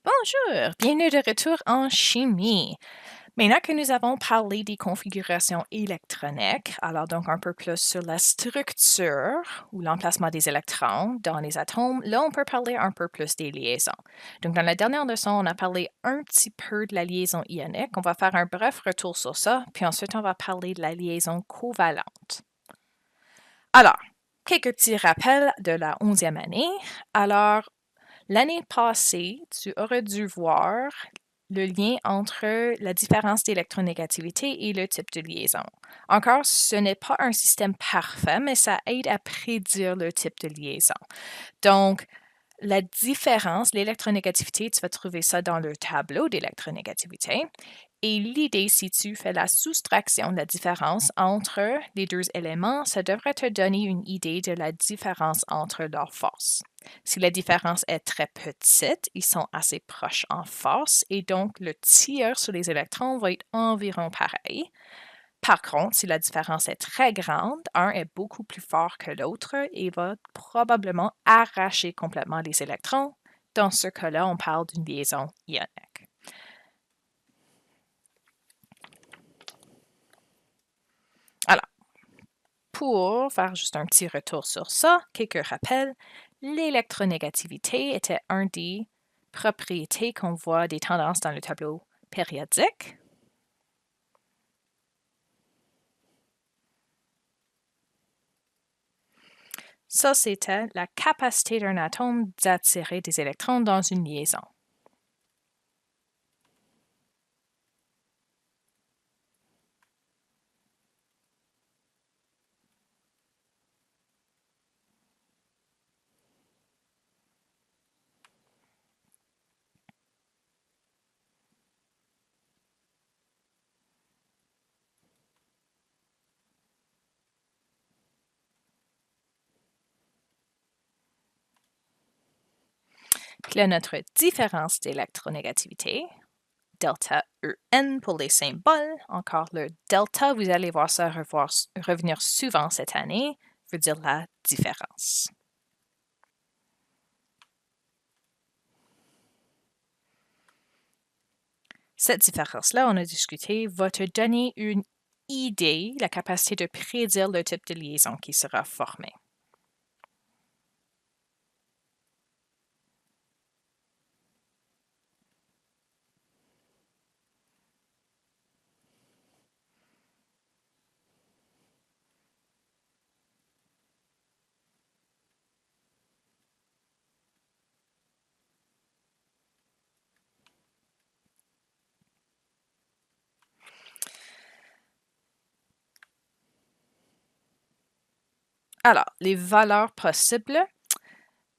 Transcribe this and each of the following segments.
Bonjour, bienvenue de retour en chimie. Maintenant que nous avons parlé des configurations électroniques, alors donc un peu plus sur la structure ou l'emplacement des électrons dans les atomes, là on peut parler un peu plus des liaisons. Donc dans la dernière leçon, on a parlé un petit peu de la liaison ionique. On va faire un bref retour sur ça, puis ensuite on va parler de la liaison covalente. Alors, quelques petits rappels de la 11e année. Alors, l'année passée, tu aurais dû voir le lien entre la différence d'électronégativité et le type de liaison. Encore, ce n'est pas un système parfait, mais ça aide à prédire le type de liaison. Donc, la différence, l'électronégativité, tu vas trouver ça dans le tableau d'électronégativité. Et l'idée, si tu fais la soustraction de la différence entre les deux éléments, ça devrait te donner une idée de la différence entre leurs forces. Si la différence est très petite, ils sont assez proches en force et donc le tir sur les électrons va être environ pareil. Par contre, si la différence est très grande, un est beaucoup plus fort que l'autre et va probablement arracher complètement les électrons. Dans ce cas-là, on parle d'une liaison ionique. Alors, pour faire juste un petit retour sur ça, quelques rappels, l'électronégativité était un des propriétés qu'on voit des tendances dans le tableau périodique. Ça, c'était la capacité d'un atome d'attirer des électrons dans une liaison. Puis là, notre différence d'électronégativité, delta EN pour les symboles. Encore le delta, vous allez voir ça revenir souvent cette année, veut dire la différence. Cette différence-là, on a discuté, va te donner une idée, la capacité de prédire le type de liaison qui sera formé. Alors, les valeurs possibles,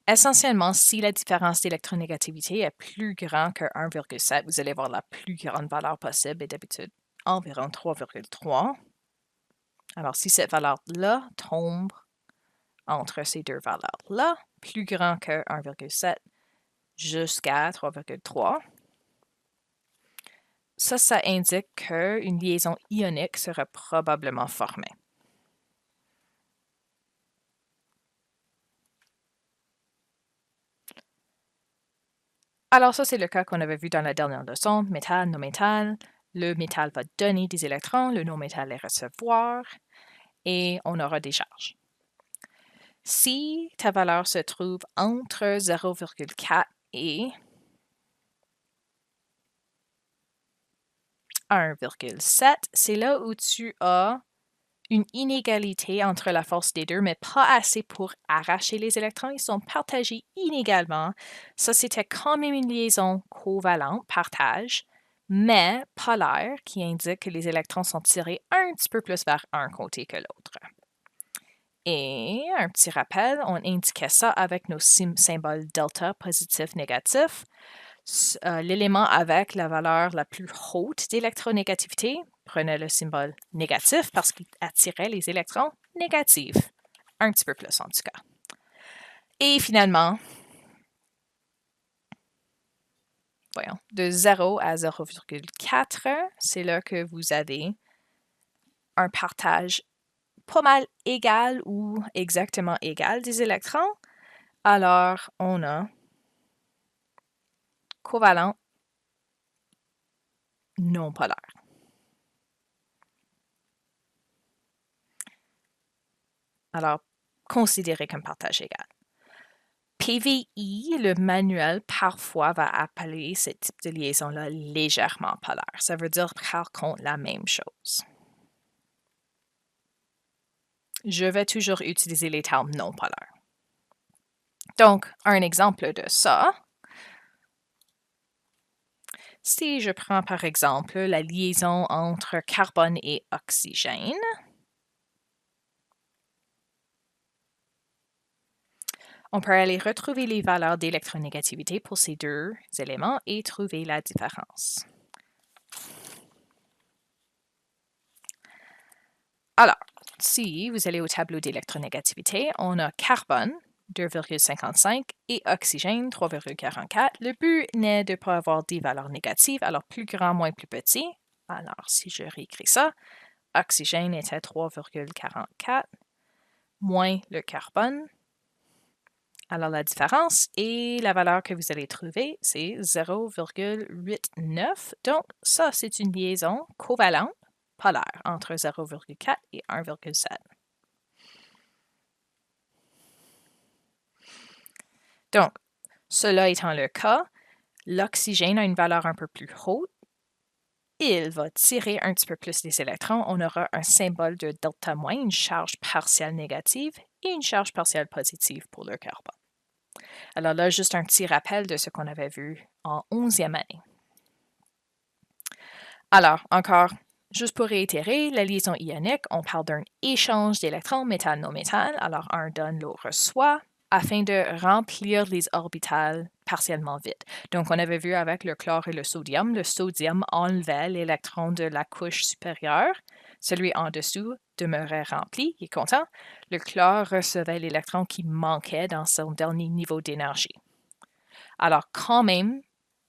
essentiellement, si la différence d'électronégativité est plus grande que 1,7, vous allez voir la plus grande valeur possible est d'habitude environ 3,3. Alors, si cette valeur-là tombe entre ces deux valeurs-là, plus grand que 1,7 jusqu'à 3,3, ça indique qu'une liaison ionique sera probablement formée. Alors ça, c'est le cas qu'on avait vu dans la dernière leçon, métal, non-métal. Le métal va donner des électrons, le non-métal les recevoir, et on aura des charges. Si ta valeur se trouve entre 0,4 et 1,7, c'est là où tu as une inégalité entre la force des deux, mais pas assez pour arracher les électrons. Ils sont partagés inégalement. Ça, c'était quand même une liaison covalente, partage, mais polaire, qui indique que les électrons sont tirés un petit peu plus vers un côté que l'autre. Et un petit rappel, on indiquait ça avec nos symboles delta, positif, négatif. L'élément avec la valeur la plus haute d'électronégativité prenait le symbole négatif parce qu'il attirait les électrons négatifs. Un petit peu plus en tout cas. Et finalement, voyons, de 0 à 0,4, c'est là que vous avez un partage pas mal égal ou exactement égal des électrons. Alors, on a covalent non polaire. Alors, considéré comme partage égal. PVI, le manuel, parfois va appeler ce type de liaison-là légèrement polaire. Ça veut dire par contre la même chose. Je vais toujours utiliser les termes non polaires. Donc, un exemple de ça, si je prends par exemple la liaison entre carbone et oxygène, on peut aller retrouver les valeurs d'électronégativité pour ces deux éléments et trouver la différence. Alors, si vous allez au tableau d'électronégativité, on a carbone 2,55 et oxygène 3,44. Le but n'est de ne pas avoir des valeurs négatives, alors plus grand moins plus petit. Alors, si je réécris ça, oxygène était 3,44 moins le carbone. Alors, la différence et la valeur que vous allez trouver, c'est 0,89. Donc, ça, c'est une liaison covalente polaire entre 0,4 et 1,7. Donc, cela étant le cas, l'oxygène a une valeur un peu plus haute. Il va tirer un petit peu plus les électrons. On aura un symbole de delta-, une charge partielle négative et une charge partielle positive pour le carbone. Alors là, juste un petit rappel de ce qu'on avait vu en 11e année. Alors, encore, juste pour réitérer, la liaison ionique, on parle d'un échange d'électrons métal-non métal. Alors, un donne, l'autre reçoit, afin de remplir les orbitales partiellement vides. Donc, on avait vu avec le chlore et le sodium enlevait l'électron de la couche supérieure. Celui en dessous demeurait rempli, il est content. Le chlore recevait l'électron qui manquait dans son dernier niveau d'énergie. Alors, quand même,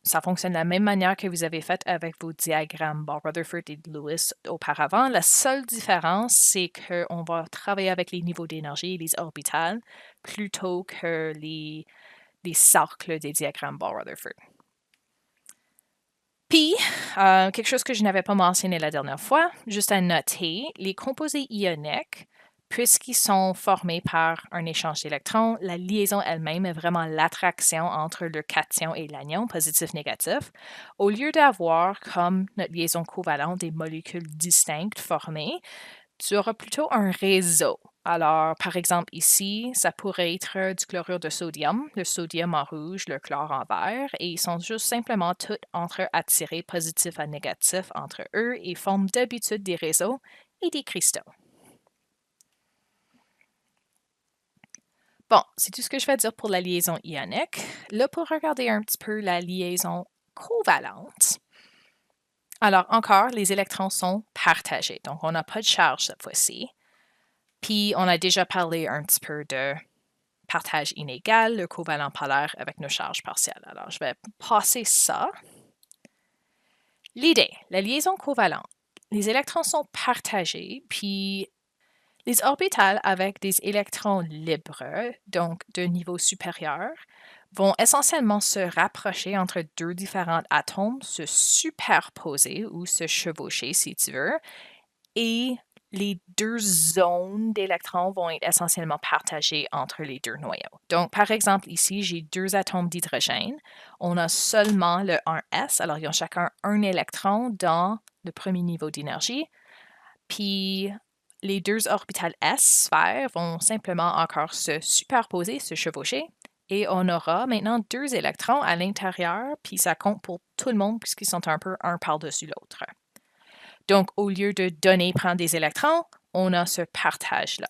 ça fonctionne de la même manière que vous avez fait avec vos diagrammes Ball-Rutherford et Lewis auparavant. La seule différence, c'est qu'on va travailler avec les niveaux d'énergie et les orbitales plutôt que les cercles des diagrammes Ball-Rutherford. Puis, quelque chose que je n'avais pas mentionné la dernière fois, juste à noter, les composés ioniques, puisqu'ils sont formés par un échange d'électrons, la liaison elle-même est vraiment l'attraction entre le cation et l'anion, positif-négatif. Au lieu d'avoir, comme notre liaison covalente, des molécules distinctes formées, tu auras plutôt un réseau. Alors, par exemple, ici, ça pourrait être du chlorure de sodium, le sodium en rouge, le chlore en vert, et ils sont juste simplement tous entre attirés positif à négatif entre eux et forment d'habitude des réseaux et des cristaux. Bon, c'est tout ce que je vais dire pour la liaison ionique. Là, pour regarder un petit peu la liaison covalente, alors encore, les électrons sont partagés, donc on n'a pas de charge cette fois-ci. Puis, on a déjà parlé un petit peu de partage inégal, le covalent polaire avec nos charges partielles. Alors, je vais passer ça. L'idée, la liaison covalente. Les électrons sont partagés, puis les orbitales avec des électrons libres, donc de niveau supérieur, vont essentiellement se rapprocher entre deux différents atomes, se superposer ou se chevaucher si tu veux, et les deux zones d'électrons vont être essentiellement partagées entre les deux noyaux. Donc, par exemple, ici, j'ai deux atomes d'hydrogène. On a seulement le 1s, alors ils ont chacun un électron dans le premier niveau d'énergie. Puis, les deux orbitales s sphères vont simplement encore se superposer, se chevaucher. Et on aura maintenant deux électrons à l'intérieur, puis ça compte pour tout le monde puisqu'ils sont un peu un par-dessus l'autre. Donc, au lieu de donner, prendre des électrons, on a ce partage-là.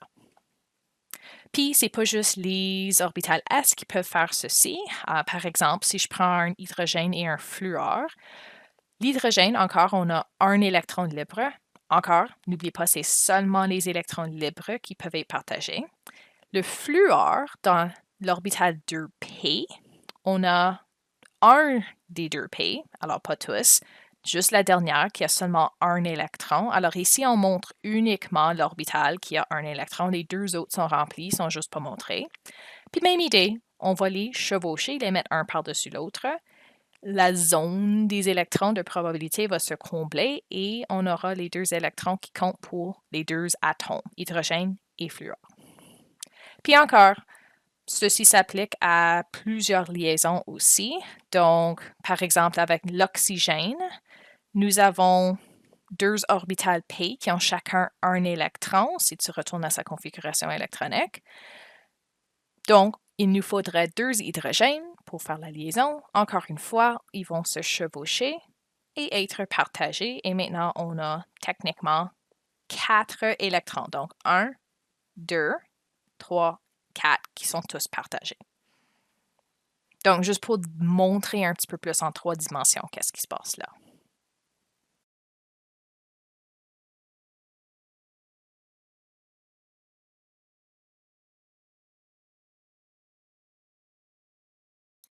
Puis, c'est pas juste les orbitales s qui peuvent faire ceci. Par exemple, si je prends un hydrogène et un fluor, l'hydrogène, encore, on a un électron libre. Encore, n'oubliez pas, c'est seulement les électrons libres qui peuvent être partagés. Le fluor, dans l'orbital 2p, on a un des 2p, alors pas tous, juste la dernière qui a seulement un électron. Alors ici, on montre uniquement l'orbital qui a un électron. Les deux autres sont remplis, ils sont juste pas montrés. Puis même idée, on va les chevaucher, les mettre un par-dessus l'autre. la zone des électrons de probabilité va se combler et on aura les deux électrons qui comptent pour les deux atomes, hydrogène et fluor. Puis encore, ceci s'applique à plusieurs liaisons aussi. Donc, par exemple, avec l'oxygène, nous avons deux orbitales P qui ont chacun un électron, si tu retournes à sa configuration électronique. Donc, il nous faudrait deux hydrogènes pour faire la liaison. Encore une fois, ils vont se chevaucher et être partagés. Et maintenant, on a techniquement 4 électrons. Donc, 1, 2, 3, 4 qui sont tous partagés. Donc, juste pour montrer un petit peu plus en 3 dimensions qu'est-ce qui se passe là.